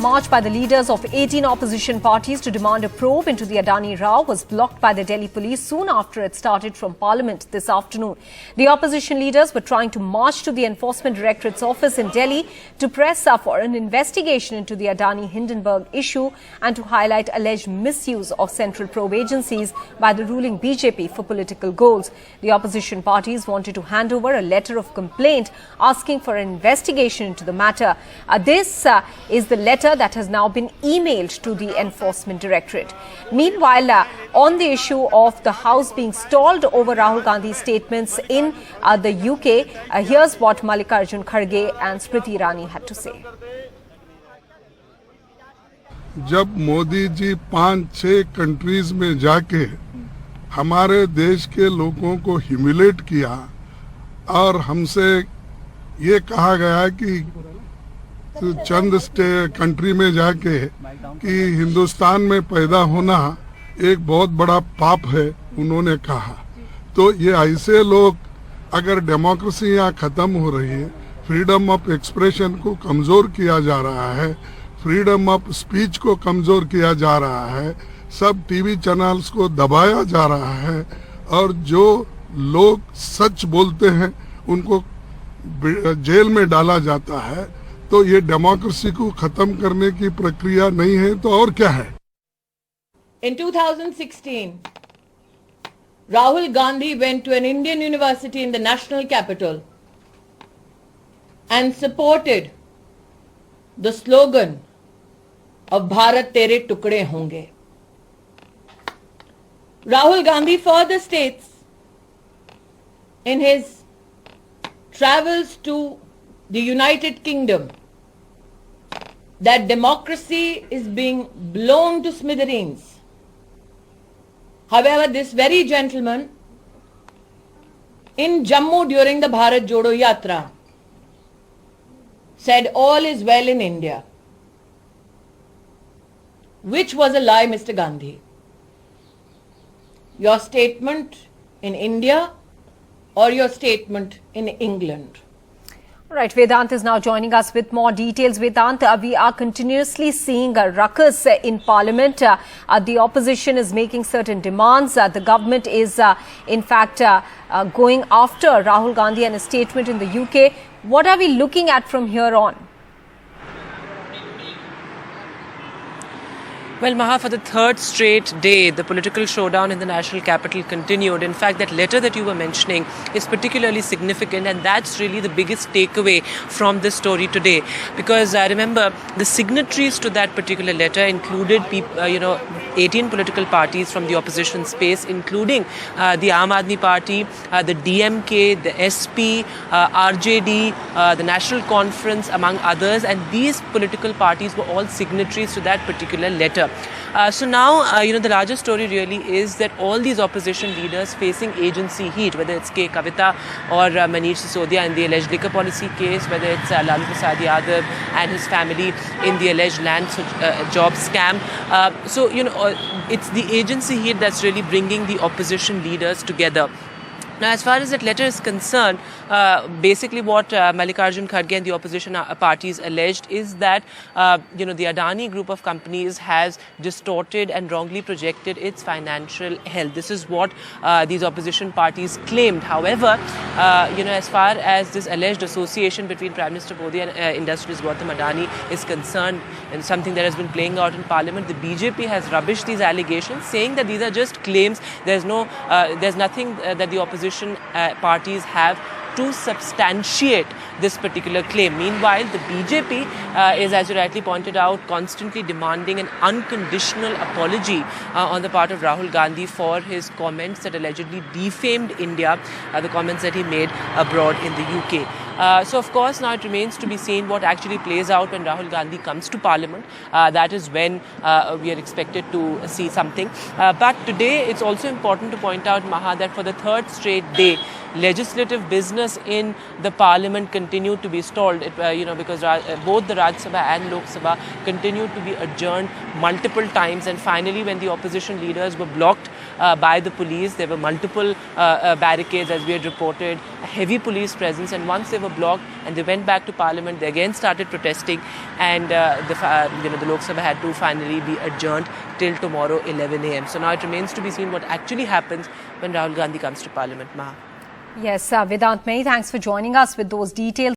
march by the leaders of 18 opposition parties to demand a probe into the Adani row was blocked by the Delhi police soon after it started from Parliament this afternoon. The opposition leaders were trying to march to the Enforcement Directorate's office in Delhi to press for an investigation into the Adani-Hindenburg issue and to highlight alleged misuse of central probe agencies by the ruling BJP for political goals. The opposition parties wanted to hand over a letter of complaint asking for an investigation into the matter. This is the letter that has now been emailed to the Enforcement Directorate. Meanwhile, on the issue of the House being stalled over Rahul Gandhi's statements in the UK, here's what Mallikarjun Kharge and Smriti Irani had to say. जब Modi ji 5-6 countries में जाके हमारे देश के लोगों को humiliate किया और हमसे ये कहा गया कि चंद कंट्री में जाके कि हिंदुस्तान में पैदा होना एक बहुत बड़ा पाप है, उन्होंने कहा। तो ये ऐसे लोग, अगर डेमोक्रेसी यहाँ खत्म हो रही है, फ्रीडम ऑफ एक्सप्रेशन को कमजोर किया जा रहा है, फ्रीडम ऑफ स्पीच को कमजोर किया जा रहा है, सब टीवी चैनल्स को दबाया जा रहा है और जो लोग सच बोलते हैं उनको जेल में डाला जाता है, तो ये डेमोक्रेसी को खत्म करने की प्रक्रिया नहीं है तो और क्या है? In 2016, Rahul Gandhi went to an Indian university in the national capital and supported the slogan of Bharat Tere Tukde Honge. Rahul Gandhi further states in his travels to the United Kingdom that democracy is being blown to smithereens. However, this very gentleman in Jammu during the Bharat Jodo Yatra said all is well in India, which was a lie, Mr. Gandhi. Your statement in India or your statement in England? Right, Vedant is now joining us with more details. Vedant, we are continuously seeing a ruckus in Parliament. The opposition is making certain demands. The government is, in fact, going after Rahul Gandhi and his statement in the UK. What are we looking at from here on? Well, Maha, for the third straight day, the political showdown in the national capital continued. In fact, that letter that you were mentioning is particularly significant, and that's really the biggest takeaway from this story today. Because remember, the signatories to that particular letter included 18 political parties from the opposition space, including the Aam Aadmi Party, the DMK, the SP, RJD, the National Conference, among others. And these political parties were all signatories to that particular letter. So now, the larger story really is that all these opposition leaders facing agency heat, whether it's K. Kavita or Manish Sisodia in the alleged liquor policy case, whether it's Lalu Prasad Yadav and his family in the alleged land job scam. It's the agency heat that's really bringing the opposition leaders together. Now, as far as that letter is concerned, basically what Mallikarjun Kharge and the opposition parties alleged is that, the Adani group of companies has distorted and wrongly projected its financial health. This is what these opposition parties claimed. However, as far as this alleged association between Prime Minister Modi and industrialist Gautam Adani is concerned, and something that has been playing out in Parliament, the BJP has rubbished these allegations, saying that these are just claims. There's nothing that the opposition parties have to substantiate this particular claim. Meanwhile, the BJP is, as you rightly pointed out, constantly demanding an unconditional apology on the part of Rahul Gandhi for his comments that allegedly defamed India, the comments that he made abroad in the UK. So, of course, now it remains to be seen what actually plays out when Rahul Gandhi comes to Parliament. That is when we are expected to see something. But today, it's also important to point out, Maha, that for the third straight day, legislative business in the Parliament continued to be stalled, because both the Rajya Sabha and Lok Sabha continued to be adjourned multiple times. And finally, when the opposition leaders were blocked by the police. There were multiple barricades, as we had reported, a heavy police presence, and once they were blocked and they went back to Parliament, they again started protesting, and the Lok Sabha had to finally be adjourned till tomorrow 11 a.m. So now it remains to be seen what actually happens when Rahul Gandhi comes to Parliament. Maha. Yes, Vedant, many thanks for joining us with those details.